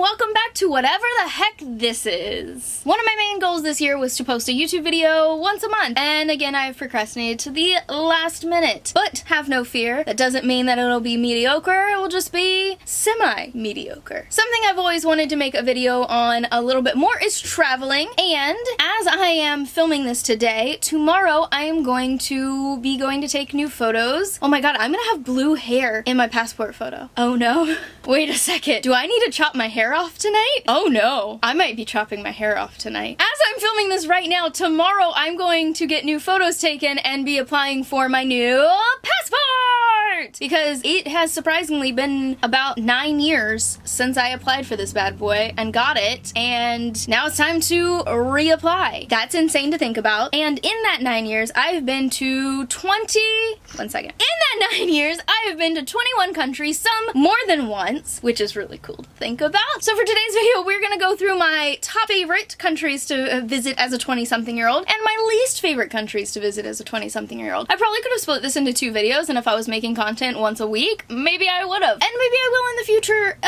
welcome back to whatever the heck this is. One of my main goals this year was to post a YouTube video once a month, and again I've procrastinated to the last minute. But have no fear, that doesn't mean that it'll be mediocre, it will just be semi-mediocre. Something I've always wanted to make a video on a little bit more is traveling, and as I am filming this today, tomorrow I am going to take new photos. Oh my god, I'm gonna have blue hair in my passport photo. Oh no. Wait a second, do I need to chop my hair off tonight? Oh no, I might be chopping my hair off tonight. As I'm filming this right now, tomorrow I'm going to get new photos taken and be applying for my new passport! Because it has surprisingly been about 9 years since I applied for this bad boy and got it, and now it's time to reapply. That's insane to think about. And in that 9 years, I've been to 21 countries, some more than once, which is really cool to think about. So for today's video, we're gonna go through my top favorite countries to visit as a 20-something-year-old and my least favorite countries to visit as a 20-something-year-old. I probably could have split this into 2 videos, and if I was making content once a week, maybe I would have. And maybe I will in the future,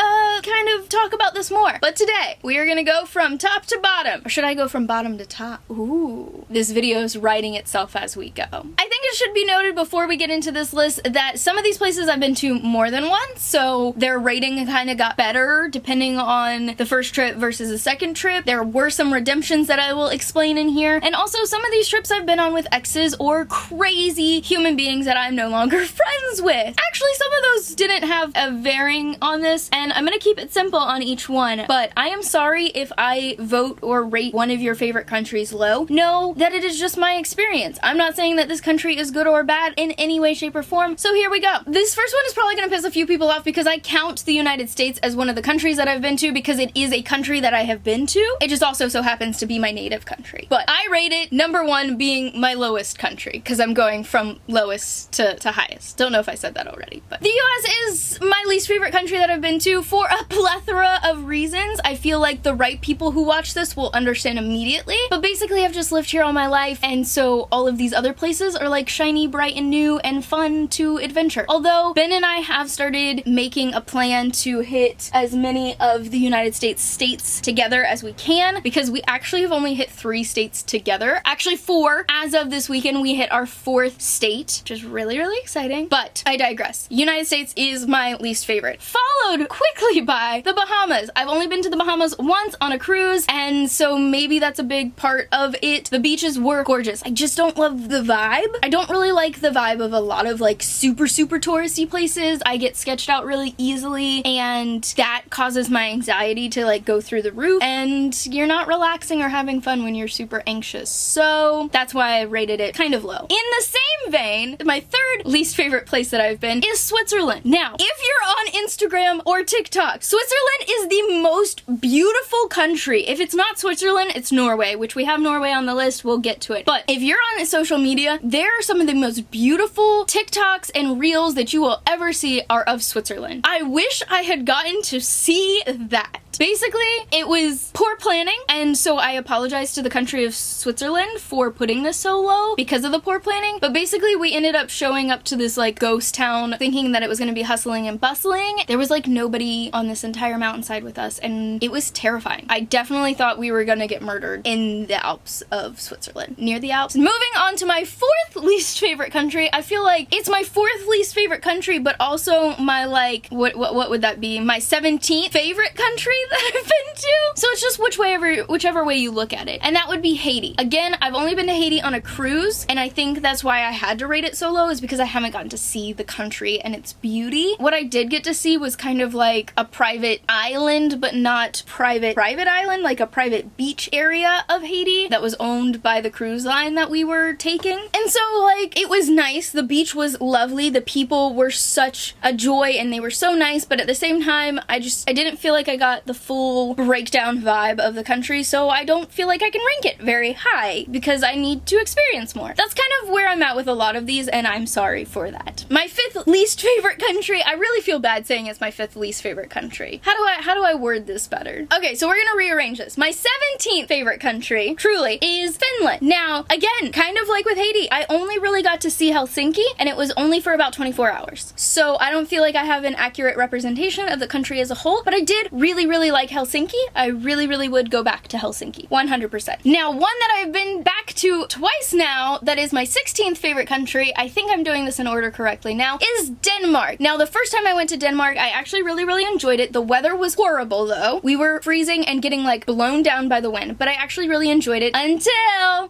kind of talk about this more. But today, we are gonna go from top to bottom. Or should I go from bottom to top? Ooh. This video is writing itself as we go. I think it should be noted before we get into this list that some of these places I've been to more than once, so their rating kind of got better depending on the first trip versus the second trip. There were some redemptions that I will explain in here, and also some of these trips I've been on with exes or crazy human beings that I'm no longer friends with. Actually, some of those didn't have a bearing on this, and I'm gonna keep it simple on each one, but I am sorry if I vote or rate one of your favorite countries low. Know that it is just my experience. I'm not saying that this country is good or bad in any way, shape, or form, so here we go. This first one is probably gonna piss a few people off because I count the United States as one of the countries that I've been to because it is a country that I have been to. It just also so happens to be my native country. But I rate it number 1 being my lowest country because I'm going from lowest to highest. Don't know if I said that already, but the US is my least favorite country that I've been to for a plethora of reasons. I feel like the right people who watch this will understand immediately, but basically I've just lived here all my life, and so all of these other places are like shiny, bright, and new and fun to adventure. Although Ben and I have started making a plan to hit as many of the United States together as we can, because we actually have only hit 3 states together. Actually 4. As of this weekend, we hit our 4th state, which is really, really exciting. But I digress. United States is my least favorite, followed quickly by the Bahamas. I've only been to the Bahamas once on a cruise, and so maybe that's a big part of it. The beaches were gorgeous. I just don't love the vibe. I don't really like the vibe of a lot of like super touristy places. I get sketched out really easily, and that causes my anxiety to like go through the roof, and you're not relaxing or having fun when you're super anxious. So that's why I rated it kind of low. In the same vein, my 3rd least favorite place that I've been is Switzerland. Now, if you're on Instagram or TikTok, Switzerland is the most beautiful country. If it's not Switzerland, it's Norway, which we have Norway on the list. We'll get to it. But if you're on social media, there are some of the most beautiful TikToks and reels that you will ever see are of Switzerland. I wish I had gotten to see that. Basically, it was poor planning, and so I apologize to the country of Switzerland for putting this so low because of the poor planning. But basically, we ended up showing up to this like ghost town thinking that it was going to be hustling and bustling. There was like nobody on this entire mountainside with us, and it was terrifying. I definitely thought we were going to get murdered in the Alps of Switzerland, near the Alps. Moving on to my 4th least favorite country, I feel like it's my 4th least favorite country, but also my like, what would that be? My 17th favorite country that I've been to. So it's just whichever way you look at it. And that would be Haiti. Again, I've only been to Haiti on a cruise, and I think that's why I had to rate it so low, is because I haven't gotten to see the country and its beauty. What I did get to see was kind of like a private island, but not private island, like a private beach area of Haiti that was owned by the cruise line that we were taking. And so like, it was nice. The beach was lovely. The people were such a joy, and they were so nice, but at the same time, I didn't feel like I got the full breakdown vibe of the country, so I don't feel like I can rank it very high because I need to experience more. That's kind of where I'm at with a lot of these, and I'm sorry for that. My 5th least favorite country, I really feel bad saying it's my 5th least favorite country. How do I word this better? Okay, so we're gonna rearrange this. My 17th favorite country, truly, is Finland. Now, again, kind of like with Haiti, I only really got to see Helsinki, and it was only for about 24 hours. So I don't feel like I have an accurate representation of the country as a whole, but I did really really like Helsinki. I really would go back to Helsinki. 100%. Now, one that I've been back to twice now, that is my 16th favorite country, I think I'm doing this in order correctly now, is Denmark. Now, the first time I went to Denmark, I actually really enjoyed it. The weather was horrible though. We were freezing and getting like blown down by the wind, but I actually really enjoyed it until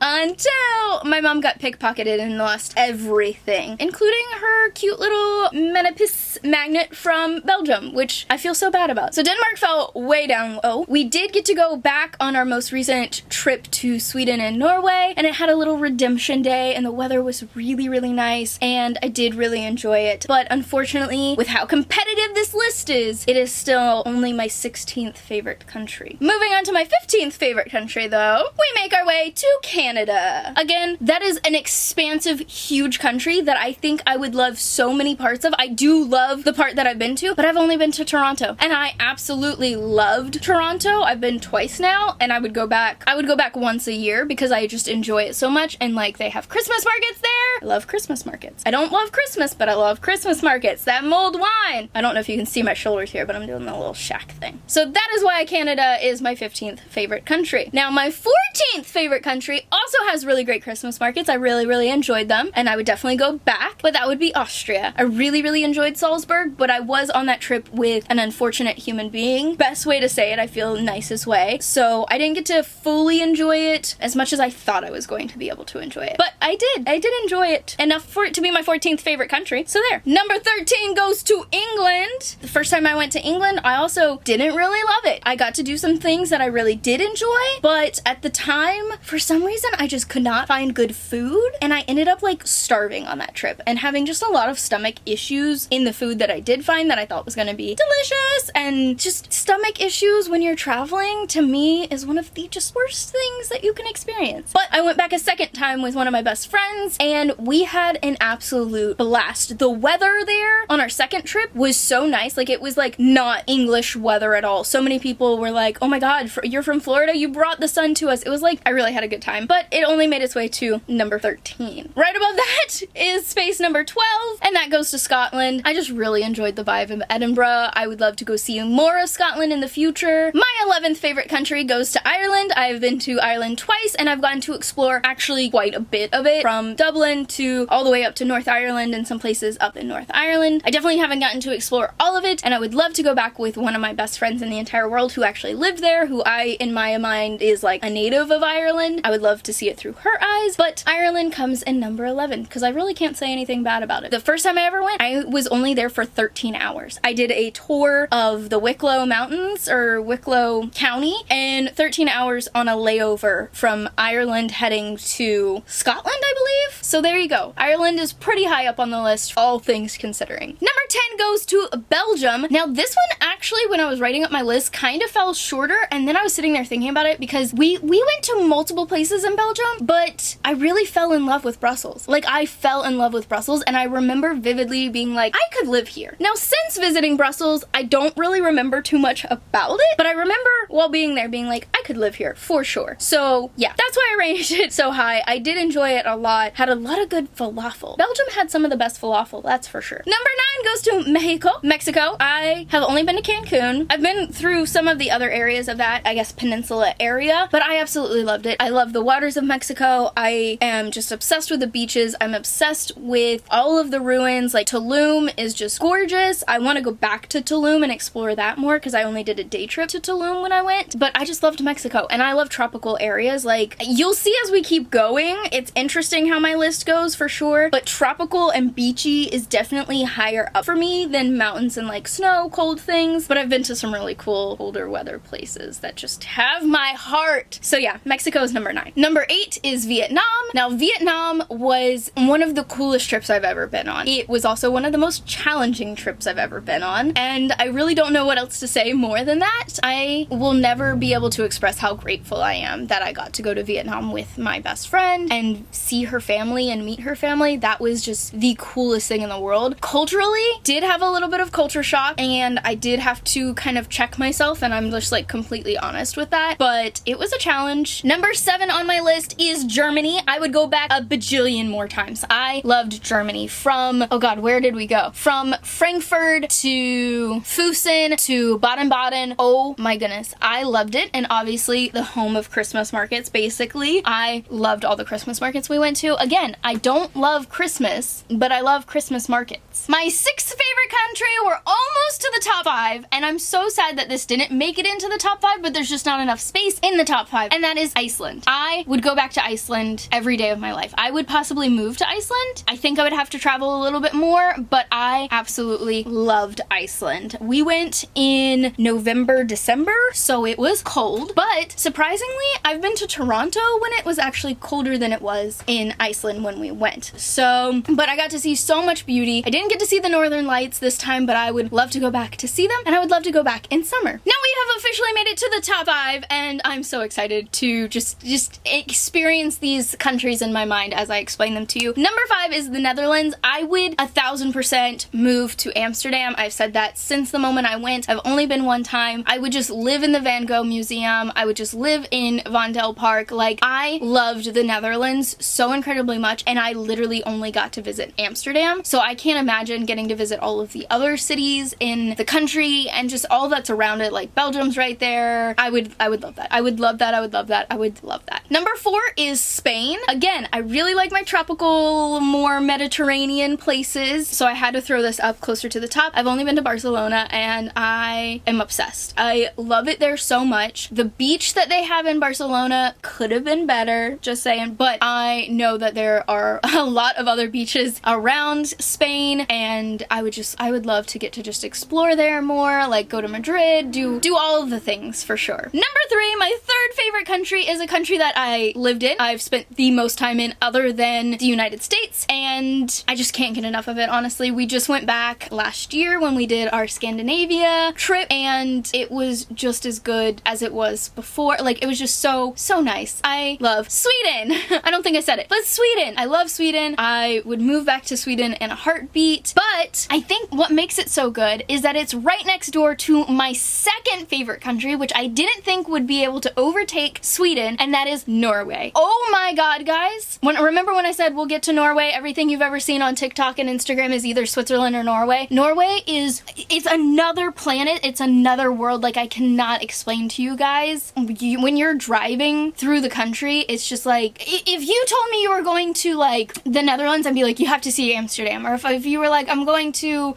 my mom got pickpocketed and lost everything, including her cute little Menopis magnet from Belgium, which I feel so bad about. So Denmark fell way down low. We did get to go back on our most recent trip to Sweden and Norway, and it had a little redemption day, and the weather was really nice, and I did really enjoy it. But unfortunately, with how competitive this list is, it is still only my 16th favorite country. Moving on to my 15th favorite country though, we make our way to Canada. Again, that is an expansive, huge country that I think I would love so many parts of. I do love the part that I've been to, but I've only been to Toronto, and I absolutely loved Toronto. I've been twice now, and I would go back once a year because I just enjoy it so much, and like they have Christmas markets there. I love Christmas markets. I don't love Christmas, but I love Christmas markets. That mulled wine. I don't know if you can see my shoulders here, but I'm doing the little shack thing. So that is why Canada is my 15th favorite country. Now, my 14th favorite country also has really great Christmas markets. I really enjoyed them, and I would definitely go back, but that would be Austria. I really enjoyed Salzburg, but I was on that trip with an unfortunate human being. Best way to say it, I feel, nicest way. So I didn't get to fully enjoy it as much as I thought I was going to be able to enjoy it. But I did. I did enjoy it enough for it to be my 14th favorite country. So there. Number 13 goes to England. The first time I went to England, I also didn't really love it. I got to do some things that I really did enjoy, but at the time, for some reason, I just could not find good food, and I ended up like starving on that trip and having just a lot of stomach issues in the food that I did find that I thought was going to be delicious. And just stomach issues when you're traveling, to me, is one of the just worst things that you can experience. But I went back a second time with one of my best friends, and we had an absolute blast. The weather there on our second trip was so nice. Like, it was like not English weather at all. So many people were like, oh my god, you're from Florida, you brought the sun to us. It was like, I really had a good time. But it only made its way to number 13. Right above that is space number 12, and that goes to Scotland. I just really enjoyed the vibe of Edinburgh. I would love to go see more of Scotland in the future. My 11th favorite country goes to Ireland. I've been to Ireland twice, and I've gotten to explore actually quite a bit of it, from Dublin to all the way up to North Ireland and some places up in North Ireland. I definitely haven't gotten to explore all of it, and I would love to go back with one of my best friends in the entire world who actually lived there, who in my mind is like a native of Ireland. I would love to see it through her eyes, but Ireland comes in number 11 because I really can't say anything bad about it. The first time I ever went, I was only there for 13 hours. I did a tour of the Wicklow Mountains, or Wicklow County, and 13 hours on a layover from Ireland heading to Scotland, I believe. So there you go. Ireland is pretty high up on the list, all things considering. Number 10 goes to Belgium. Now, this one actually, when I was writing up my list, kind of fell shorter, and then I was sitting there thinking about it because we went to multiple places in Belgium, but I really fell in love with Brussels. Like, I fell in love with Brussels, and I remember vividly being like, I could live here. Now, since visiting Brussels, I don't really remember too much about it, but I remember while being there being like, I could live here for sure. So yeah, that's why I rated it so high. I did enjoy it a lot. Had a lot of good falafel. Belgium had some of the best falafel, that's for sure. Number 9 goes to Mexico. I have only been to Cancun. I've been through some of the other areas of that, I guess, peninsula area, but I absolutely loved it. I love the waters of Mexico. I am just obsessed with the beaches. I'm obsessed with all of the ruins. Like, Tulum is just gorgeous. I want to go back to Tulum and explore that more because I only did a day trip to Tulum when I went, but I just loved Mexico, and I love tropical areas. Like, you'll see as we keep going, it's interesting how my list goes for sure, but tropical and beachy is definitely higher up for me than mountains and like snow, cold things, but I've been to some really cool colder weather places that just have my heart. So yeah, Mexico is number 9. Number 8 is Vietnam. Now, Vietnam was one of the coolest trips I've ever been on. It was also one of the most challenging trips I've ever been on, and I really don't know what else to say more than that. I will never be able to express how grateful I am that I got to go to Vietnam with my best friend and see her family and meet her family. That was just the coolest thing in the world. Culturally, I did have a little bit of culture shock, and I did have to kind of check myself, and I'm just like completely honest with that, but it was a challenge. Number 7 on my list is Germany. I would go back a bajillion more times. I loved Germany. From, oh god, where did we go? From Frankfurt to Füssen to Baden-Baden. Oh my goodness, I loved it. And obviously the home of Christmas markets, basically. I loved all the Christmas markets we went to. Again, I don't love Christmas, but I love Christmas markets. My 6th favorite country, we're almost to the top 5, and I'm so sad that this didn't make it into the top 5, but there's just not enough space in the top 5, and that is Iceland. I would go back to Iceland every day of my life. I would possibly move to Iceland. I think I would have to travel a little bit more, but I absolutely loved Iceland. We went in November, December, so it was cold, but surprisingly, I've been to Toronto when it was actually colder than it was in Iceland when we went. So, but I got to see so much beauty. I didn't get to see the Northern Lights this time, but I would love to go back to see them, and I would love to go back in summer. Now we have officially made it to the top 5, and I'm so excited to just experience these countries in my mind as I explain them to you. Number 5 is the Netherlands. I would 1000% move to Amsterdam. I've said that since the moment I went. I've only been one time. I would just live in the Van Gogh Museum. I would just live in Vondel Park. Like, I loved the Netherlands so incredibly much, and I literally only got to visit Amsterdam. So I can't imagine getting to visit all of the other cities in the country and just all that's around it. Like, Belgium's right there. I would love that. I would love that. I would love that. I would love that. Number 4 is Spain. Again, I really like my tropical, more Mediterranean places, so I had to throw this up closer to the top. I've only been to Barcelona, and I am obsessed. I love it there so much. The beach that they have in Barcelona could have been better, just saying, but I know that there are a lot of other beaches around Spain, and I would love to get to just explore there more, like go to Madrid, do all of the things for sure. Number 3, my 3rd favorite country is a country that I lived in. I've spent the most time in other than the United States, and I just can't get enough of it, honestly. We just went back last year when we did our Scandinavia trip, and it was just as good as it was before. Like, it was just so nice. I love Sweden. I don't think I said it, but Sweden. I love Sweden. I would move back to Sweden in a heartbeat, but I think what makes it so good is that it's right next door to my 2nd favorite country, which I didn't think would be able to overtake Sweden, and that is Norway. Oh my god, guys. Remember when I said we'll get to Norway? Everything you've ever seen on TikTok and Instagram is either Switzerland or Norway. Norway it's another planet. It's another world. Like, I cannot explain to you guys. When you're driving through the country, it's just like, if you told me you were going to like the Netherlands, I'd be like, you have to see Amsterdam. Or if you were like, I'm going to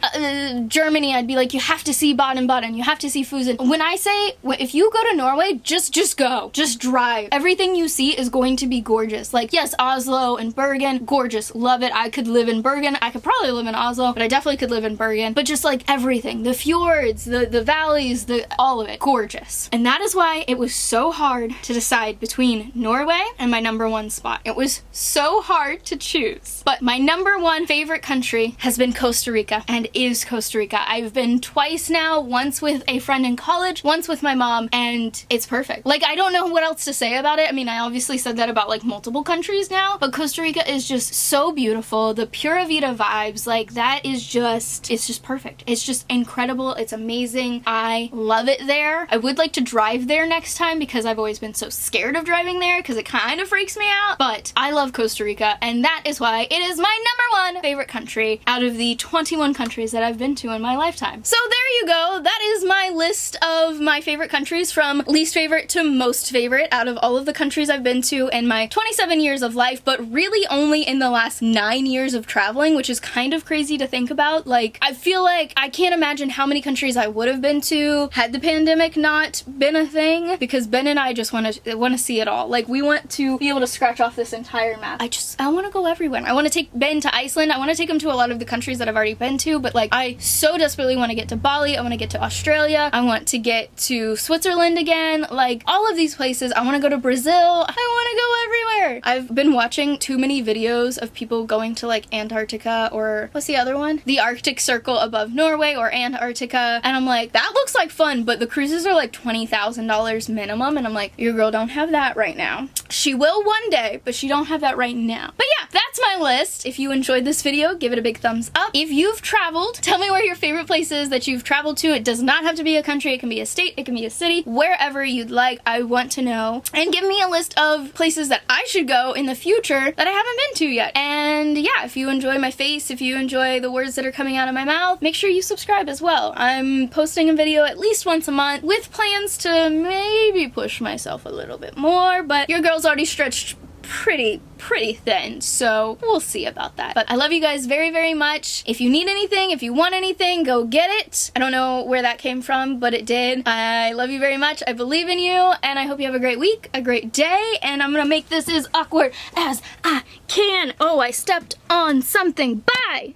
Germany, I'd be like, you have to see Baden-Baden. You have to see Füssen. When I say, if you go to Norway, just go. Just drive. Everything you see is going to be gorgeous. Like, yes, Oslo and Bergen, gorgeous. Love it. I could live in Bergen. I could probably live in Oslo, but I definitely could live in Bergen. But just like everything, the fjords, the valleys, all of it, gorgeous. And that is why it was so hard to decide between Norway and my number 1 spot. It was so hard to choose. But my number 1 favorite country has been Costa Rica, and is Costa Rica. I've been twice now, once with a friend in college, once with my mom, and it's perfect. Like, I don't know what else to say about it. I mean, I obviously said that about like multiple countries now, but Costa Rica is just so beautiful. The Pura Vida vibes, like, that is just, it's just perfect. It's just incredible. It's amazing. I love it there. I would like to drive there next time because I've always been so scared of driving there because it kind of freaks me out, but I love Costa Rica, and that is why it is my number 1 favorite country out of the 21 countries that I've been to in my lifetime. So there you go. That is my list of my favorite countries, from least favorite to most favorite out of all of the countries I've been to in my 27 years of life, but really only in the last 9 years of traveling, which is kind of crazy to think about. Like, I feel like I can't imagine how many countries I would have been to had the pandemic not been a thing, because Ben and I just want to see it all. Like, we want to be able to scratch off this entire map. I want to go everywhere. I want to take Ben to Iceland. I want to take him to a lot of the countries that I've already been to, but like, I so desperately want to get to Bali. I want to get to Australia. I want to get to Switzerland again. Like, all of these places. I want to go to Brazil. I want to go everywhere. I've been watching too many videos of people going to like Antarctica, or what's the other one? The Arctic Circle above Norway, or Antarctica. And I'm like, that looks like fun, but the cruises are like $20,000 minimum. And I'm like, your girl don't have that right now. She will one day, but she don't have that right now. But yeah, that's my list. If you enjoyed this video, give it a big thumbs up. If you've traveled, tell me where your favorite place is that you've traveled to. It does not have to be a country. It can be a state. It can be a city. Wherever you'd like, I want to know. And give me a list of places that I should go in the future that I haven't been to yet. And yeah, if you enjoy my face, if you enjoy the words that are coming out of my mouth, make sure you subscribe as well. I'm posting a video at least once a month with plans to maybe push myself a little bit more, but your girl's already stretched pretty thin, so we'll see about that. But I love you guys very, very much. If you need anything, if you want anything, go get it. I don't know where that came from, but it did. I love you very much. I believe in you, and I hope you have a great week, a great day, and I'm gonna make this as awkward as I can. Oh, I stepped on something. Bye!